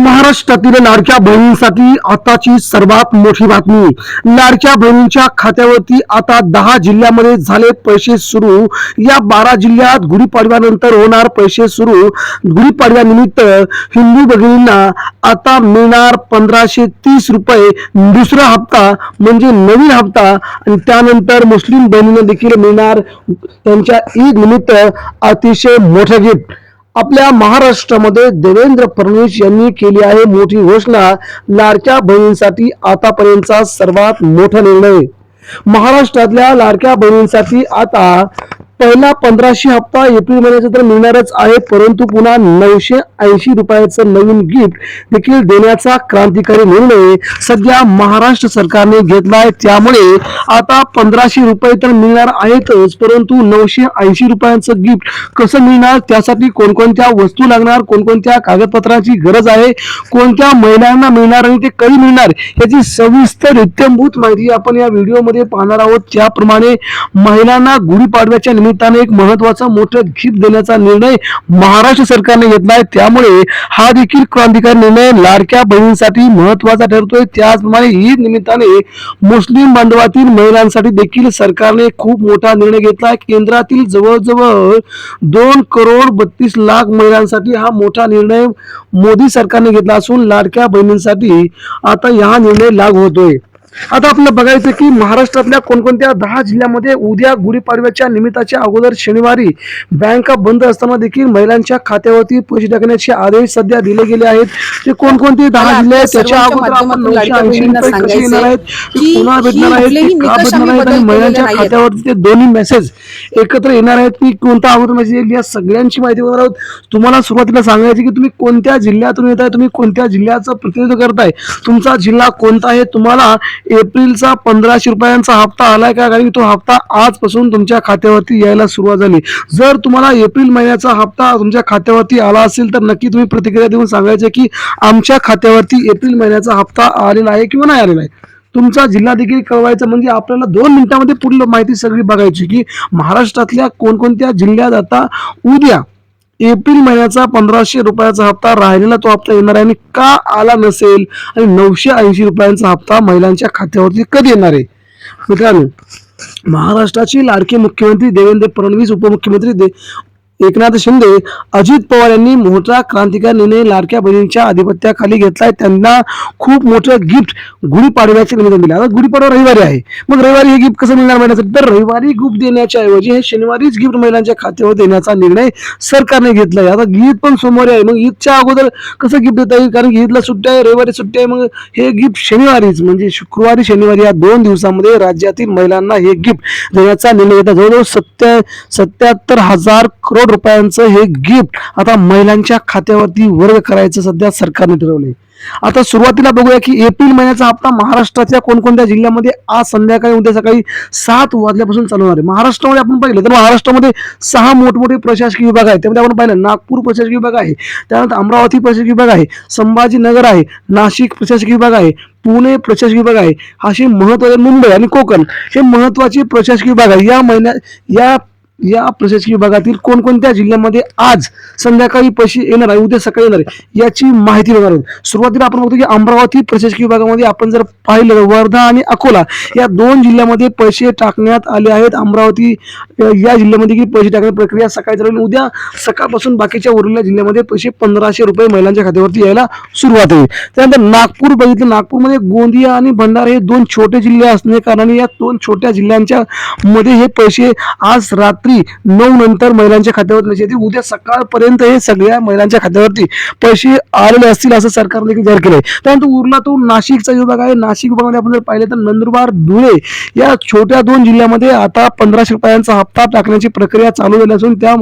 महाराष्ट्रातील लाडक्या बहिणींसाठी आताची सर्वात मोठी बातमी। लाडक्या बहिणींच्या खात्यावरती आता 10 जिल्ह्यामध्ये झाले पैसे सुरू। या 12 जिल्ह्यात गुढीपाडव्यानंतर होणार पैसे सुरू। गुढीपाडव्यानिमित्त हिंदू भगिनींना आता मिळणार 1530 रुपये दुसरा हप्ता म्हणजे नवीन हप्ता, आणि त्यानंतर मुस्लिम बहिणींना देखील मिळणार त्यांच्या ईद निमित्त अतिशय मोठे गिफ्ट। आपल्या महाराष्ट्रामध्ये देवेंद्र फडणवीस यांनी केली आहे मोठी घोषणा। लाडक्या बहिणींसाठी आतापर्यंतचा सर्वात मोठा निर्णय। महाराष्ट्रातल्या लाडक्या बहिणींसाठी आता पहिला 1500 हप्ता एप्रिल महिन्याचा तर मिळणारच आहे, परंतु पुन्हा 980 रुपयाचं नवीन गिफ्ट देखील देण्याचा क्रांतिकारी निर्णय सध्या महाराष्ट्र सरकारने घेतलाय। त्यामुळे आता 1500 रुपये तर मिळणार आहेतच, परंतु 980 रुपयांचं गिफ्ट कसं मिळणार, त्यासाठी कोणकोणत्या वस्तू लागणार, कोणकोणत्या कागदपत्रांची गरज आहे, कोणत्या महिलांना मिळणार आणि ते कधी मिळणार याची सविस्तर इत्थंभूत माहिती आपण या व्हिडिओमध्ये पाहणार आहोत। त्याप्रमाणे महिलांना गुढीपाडव्याच्या निमित्ताने एक महत्त्वाचा मोठा गिफ्ट देण्याचा निर्णय महाराष्ट्र सरकारने घेतलाय। त्यामुळे हा देखील क्रांतिकारी निर्णय लाडक्या बहिणींसाठी महत्त्वाचा ठरतोय। त्याचप्रमाणे ईद निमित्ताने मुस्लिम बांधवातील महिलांसाठी देखील सरकारने खूप मोठा निर्णय घेतलाय। केंद्रातील जवळजवळ 2,32,00,000 महिलांसाठी हा मोठा निर्णय मोदी सरकारने घेतला असून लाडक्या बहिणींसाठी आता हा निर्णय लागू होतोय। आता आपल्याला बघायचं की महाराष्ट्रातल्या कोणकोणत्या 10 जिल्ह्यामध्ये उद्या गुढीपाडव्याच्या निमित्ताच्या अगोदर शनिवारी बँका बंद असताना देखील महिलांच्या खात्यावरती पैसे टाकण्याचे आदेश सध्या दिले गेले आहेत। ते कोणकोणते 10 जिल्हे आहेत त्याच्या अगोदर आपण 980 रुपये कसे येणार आहेत, पुन्हा भेटणार आहेत, का भेटणार आहेत, आणि महिलांच्या खात्यावरती ते दोन्ही मेसेज एकत्र येणार आहेत की कोणता अगोदर मेसेज येईल, या सगळ्यांची माहिती बघणार आहोत। तुम्हाला सुरुवातीला सांगायचे की तुम्ही कोणत्या जिल्ह्यातून येताय, तुम्ही कोणत्या जिल्ह्याचं प्रतिनिधित्व करताय, तुमचा जिल्हा कोणता आहे, तुम्हाला एप्रिलचा 1500 रुपयांचा हप्ता आलाय का, कारण तो हप्ता आजपासून तुमच्या खात्यावरती यायला सुरुवात झाली। जर तुम्हाला एप्रिल महिन्याचा हप्ता तुमच्या खात्यावरती आला असेल तर नक्की तुम्ही प्रतिक्रिया देऊन सांगायचे की आमच्या खात्यावरती एप्रिल महिन्याचा हप्ता आलेला आहे किंवा नाही आलेला आहे। तुमचा जिल्हा देखील कळवायचा, म्हणजे आपल्याला 2 मिनिटांमध्ये पूर्ण माहिती सगळी बघायची की महाराष्ट्रातल्या कोणकोणत्या जिल्ह्यात आता उद्या एप्रिल महिन्याचा 1500 रुपयाचा हप्ता राहिलेला तो हप्ता येणार आहे आणि का आला नसेल, आणि 980 रुपयांचा हप्ता महिलांच्या खात्यावरती कधी येणार आहे। मित्रांनो, महाराष्ट्राचे लाडके मुख्यमंत्री देवेंद्र फडणवीस, उपमुख्यमंत्री एकनाथ शिंदे, अजित पवार यांनी मोठा क्रांतिकारी निर्णय लाडक्या बहिणींच्या आधिपत्याखाली घेतलाय। त्यांना खूप मोठं गिफ्ट गुढीपाडव्याच्या निमित्ताने दिलं। आता गुढीपाडवा रविवारी आहे, मग रविवारी हे गिफ्ट कसं मिळणार महिन्यासाठी, तर रविवारी गिफ्ट देण्याच्या ऐवजी हे शनिवारीच गिफ्ट महिलांच्या खात्यावर देण्याचा निर्णय सरकारने घेतलाय। आता ईद पण सोमवारी आहे, मग ईदच्या अगोदर कसं गिफ्ट देता येईल, कारण ईदला सुट्टी आहे, रविवारी सुट्टी आहे, मग हे गिफ्ट शनिवारीच म्हणजे शुक्रवारी शनिवारी या 2 दिवसामध्ये राज्यातील महिलांना हे गिफ्ट देण्याचा निर्णय घेतला। जवळजवळ 77,000 करोड रुपयांचं हे गिफ्ट आता महिलांच्या खात्यावरती वर्ग करायचं सध्या सरकारने ठरवलंय। आता सुरुवातीला बघूया की एप्रिल महिन्याचा हप्ता महाराष्ट्राच्या कोणकोणत्या जिल्ह्यामध्ये आज संध्याकाळी उद्या सकाळी 7 वाजल्यापासून चालू होणार आहे। महाराष्ट्रामध्ये आपण पाहिलं तर महाराष्ट्रामध्ये 6 मोठमोठे प्रशासकीय विभाग आहेत। त्यामध्ये आपण पाहिलं नागपूर प्रशासकीय विभाग आहे, त्यानंतर अमरावती प्रशासकीय विभाग आहे, संभाजीनगर आहे, नाशिक प्रशासकीय विभाग आहे, पुणे प्रशासकीय विभाग आहे, असे महत्त्वाचे, मुंबई आणि कोकण हे महत्त्वाचे प्रशासकीय विभाग आहे। या प्रशासकीय विभागातील कोणकोणत्या जिल्ह्यामध्ये आज संध्याकाळी पैसे येणार आहे, उद्या सकाळी येणार आहे याची माहिती बघणार आहोत। सुरुवातीला आपण बघतो की अमरावती प्रशासकीय विभागामध्ये आपण जर पाहिलं तर वर्धा आणि अकोला या 2 जिल्ह्यामध्ये पैसे टाकण्यात आले आहेत। अमरावती या जिल्ह्यामध्ये पैसे टाकण्याची प्रक्रिया सकाळी चालू, उद्या सकाळपासून बाकीच्या उरलेल्या जिल्ह्यामध्ये पैसे 1500 रुपये महिलांच्या खात्यावरती यायला सुरुवात होईल। त्यानंतर नागपूर बघितलं, नागपूरमध्ये गोंदिया आणि भंडारा हे 2 छोटे जिल्हे असणे कारणाने या 2 छोट्या जिल्ह्यांच्या मध्ये हे पैसे आज रात्री 9 नंतर महिलांच्या खात्यावर नसेल, उद्या सकाळपर्यंत हे सगळ्या महिलांच्या खात्यावरती पैसे आलेले असतील असं सरकारने देखील जाहीर केलंय। त्यानंतर उरला तो नाशिकचा विभाग आहे। नाशिक विभागामध्ये आपण जर पाहिलं तर नंदुरबार, धुळे या छोट्या 2 जिल्ह्यामध्ये आता 1500 रुपयांचा हप्ता टाकण्याची प्रक्रिया चालू झाली असून त्या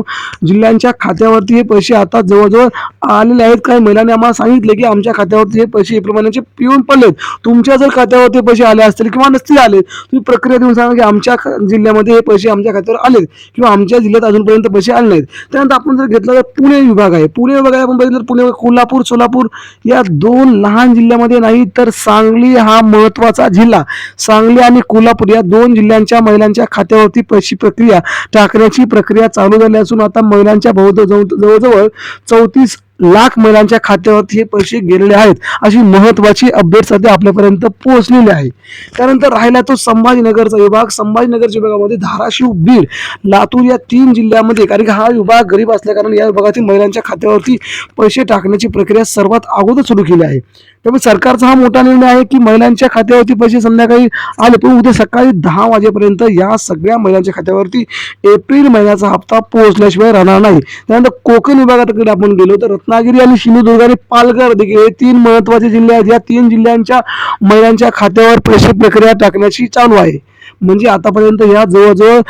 जिल्ह्यांच्या खात्यावरती हे पैसे आता जवळजवळ आलेले आहेत। काही महिलांनी आम्हाला सांगितले की आमच्या खात्यावरती हे पैसे एप्रिल महिन्याचे पिऊन पडलेत, तुमच्या जर खात्यावरती पैसे आले असतील किंवा नसतील आले तुम्ही प्रक्रिया देऊन सांगा की आमच्या जिल्ह्यामध्ये हे पैसे आमच्या खात्यावर आलेत किंवा आमच्या जिल्ह्यात अजूनपर्यंत पैसे आले नाहीत। त्यानंतर आपण जर घेतलं तर पुणे विभाग आहे, पुणे विभागात आपण बघितलं पुणे, कोल्हापूर, सोलापूर या 2 लहान जिल्ह्यामध्ये नाही तर सांगली हा महत्त्वाचा जिल्हा, सांगली आणि कोल्हापूर या 2 जिल्ह्यांच्या महिलांच्या खात्यावरती पैसे प्रक्रिया टाकण्याची प्रक्रिया चालू झाली असून आता महिलांच्या जवळजवळ लाख महिलांच्या खात्यावरती हे पैसे गेलेले आहेत, अशी महत्वाची अपडेट सध्या आपल्यापर्यंत पोहोचलेली आहे. त्यानंतर राहिला तो संभाजीनगरचा विभाग. संभाजीनगरच्या विभागामध्ये धाराशिव, बीड, लातूर या 3 जिल्ह्यामध्ये, कारण की हा विभाग गरीब असल्या कारण या विभागातील महिलांच्या खात्यावरती पैसे टाकण्याची प्रक्रिया सर्वात अगोदर सुरू केली आहे. त्यामुळे सरकारचा हा मोठा निर्णय आहे की महिलांच्या खात्यावरती पैसे संध्याकाळी आले, पण उद्या सकाळी 10 वाजेपर्यंत या सगळ्या महिलांच्या खात्यावरती एप्रिल महिन्याचा हप्ता पोहोचल्याशिवाय राहणार नाही. त्यानंतर कोकण विभागाकडे आपण गेलो तर रत्नागिरी आणि सिंधुदुर्ग आणि पालघर देखील हे 3 महत्वाचे जिल्हे आहेत. या 3 जिल्ह्यांच्या महिलांच्या खात्यावर पैसे प्रक्रिया टाकण्याची चालू आहे. म्हणजे आतापर्यंत या जवळजवळ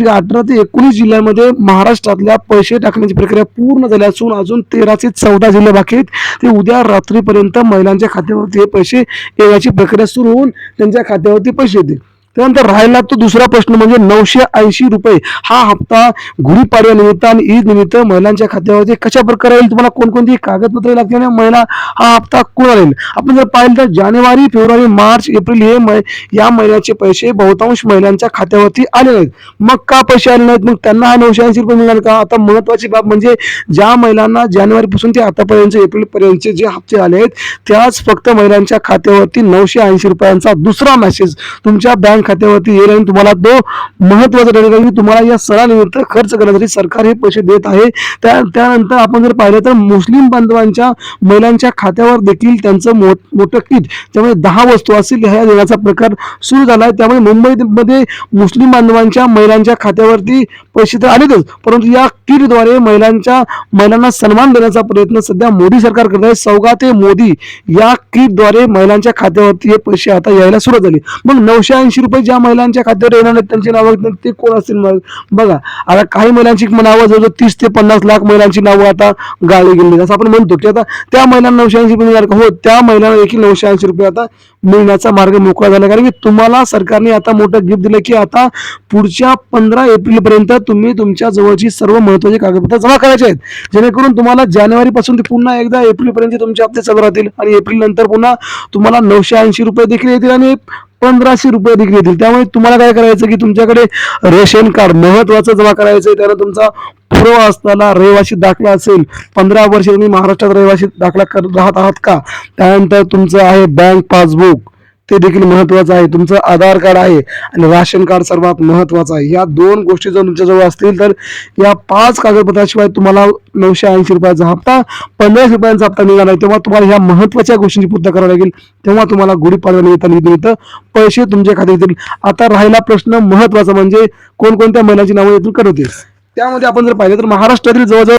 18 ते 19 जिल्ह्यांमध्ये महाराष्ट्रातल्या पैसे टाकण्याची प्रक्रिया पूर्ण झाली असून अजून 13 ते 14 जिल्हे बाकी आहेत. ते उद्या रात्रीपर्यंत महिलांच्या खात्यावरती हे पैसे येण्याची प्रक्रिया सुरू होऊन त्यांच्या खात्यावरती पैसे येतील. त्यानंतर राहिला तो दुसरा प्रश्न म्हणजे 980 रुपये हा हप्ता गुढीपाडव्या निमित्त आणि ईद निमित्त महिलांच्या खात्यावरती कशा प्रकारे येईल, तुम्हाला कोणकोणती कागदपत्रे लागतील आणि महिला हा हप्ता कोणाला येईल. आपण जर पाहिलं तर जानेवारी, फेब्रुवारी, मार्च, एप्रिल हे या महिन्याचे पैसे बहुतांश महिलांच्या खात्यावरती आले नाहीत. मग का पैसे आले नाहीत, मग त्यांना हा 980 रुपये मिळणार का. आता महत्वाची बाब म्हणजे ज्या महिलांना जानेवारीपासून ते आतापर्यंत एप्रिल पर्यंतचे जे हप्ते आले आहेत त्याच फक्त महिलांच्या खात्यावरती 980 रुपयांचा दुसरा मेसेज तुमच्या बँक खात्यावरती येईल आणि तुम्हाला तो महत्वाचा ठरेल की तुम्हाला या सणानिमित्त खर्च करण्यासाठी सरकार हे पैसे देत आहे. त्यानंतर आपण जर पाहिलं तर मुस्लिम बांधवांच्या महिलांच्या खात्यावर देखील त्यांचं मोठं किट, त्यामुळे 10 वस्तू असतील ह्या देण्याचा प्रकार सुरू झाला आहे. त्यामुळे मुंबईमध्ये मुस्लिम बांधवांच्या महिलांच्या खात्यावरती पैसे तर आलेच, परंतु या किटद्वारे महिलांना सन्मान देण्याचा प्रयत्न सध्या मोदी सरकार करत आहे. सौगाते मोदी या किटद्वारे महिलांच्या खात्यावरती हे पैसे आता यायला सुरुवात झाली. मग 980 रुपये ज्या महिलांच्या खात्यावर येणार आहेत त्यांची नावं ते कोण असतील. मग बघा, आता काही महिलांची नावं जवळजवळ 30 ते 50 लाख महिलांची नावं आता गाळली गेली, असं आपण म्हणतो की आता त्या महिलांना 980 रुपये मिळणार का. हो, त्या महिलांना देखील 980 रुपये आता मिळण्याचा मार्ग मोकळा झाला, कारण की तुम्हाला सरकारने आता मोठं गिफ्ट दिलं की आता पुढच्या 15 एप्रिल पर्यंत तुम्ही तुमच्या जवळची सर्व महत्वाची कागदपत्र जमा करायचे आहेत, जेणेकरून तुम्हाला जानेवारी पासून ते पुन्हा एकदा एप्रिल पर्यंत तुमचे हप्ते चालू राहतील आणि एप्रिल नंतर पुन्हा तुम्हाला 980 रुपये देखील येतील आणि 1500 रुपये देखील येतील. त्यामुळे तुम्हाला काय करायचं की तुमच्याकडे रेशन कार्ड महत्वाचं जमा करायचं आहे. त्यानं तुमचा पूर्व असताना रहिवासी दाखला असेल, 15 वर्ष तुम्ही महाराष्ट्रात रहिवासी दाखला राहत आहात का. त्यानंतर तुमचं आहे बँक पासबुक, ते देखील महत्वाचं आहे. तुमचं आधार कार्ड आहे आणि राशन कार्ड सर्वात महत्वाचं आहे. या 2 गोष्टी जर तुमच्याजवळ असतील तर या 5 कागदपत्राशिवाय तुम्हाला 980 रुपयाचा हप्ता, 15 रुपयांचा हप्ता निघाला नाही. तेव्हा तुम्हाला ह्या महत्वाच्या गोष्टींची पूर्तता करावी लागेल. तेव्हा तुम्हाला गुढीपाडव्या निमित्त पैसे तुमच्या खात्यात येतील. आता राहिला प्रश्न महत्वाचा म्हणजे कोणकोणत्या महिलांची नावं येतील करतील. त्यामध्ये आपण जर पाहिलं तर महाराष्ट्रातील जवळजवळ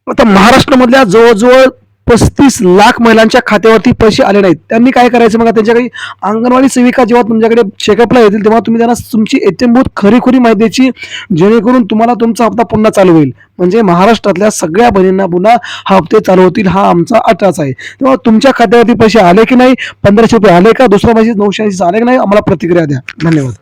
आता महाराष्ट्रामधल्या जवळजवळ 35 लाख महिलांच्या खात्यावरती पैसे आले नाहीत. त्यांनी काय करायचं, मग त्यांच्या काही अंगणवाडी सेविका जेव्हा तुमच्याकडे चेकअपला येतील तेव्हा तुम्ही त्यांना तुमची एटीएमभूत खरी माहिती द्यायची, जेणेकरून तुम्हाला तुमचा हप्ता पुन्हा चालू होईल. म्हणजे महाराष्ट्रातल्या सगळ्या बहिणींना पुन्हा हप्ते चालू होतील, हा आमचा अट्टाच आहे. तेव्हा तुमच्या खात्यावरती पैसे आले की नाही, 1500 रुपये आले का, दुसरा पैसे 980 आले की नाही, आम्हाला प्रतिक्रिया द्या. धन्यवाद.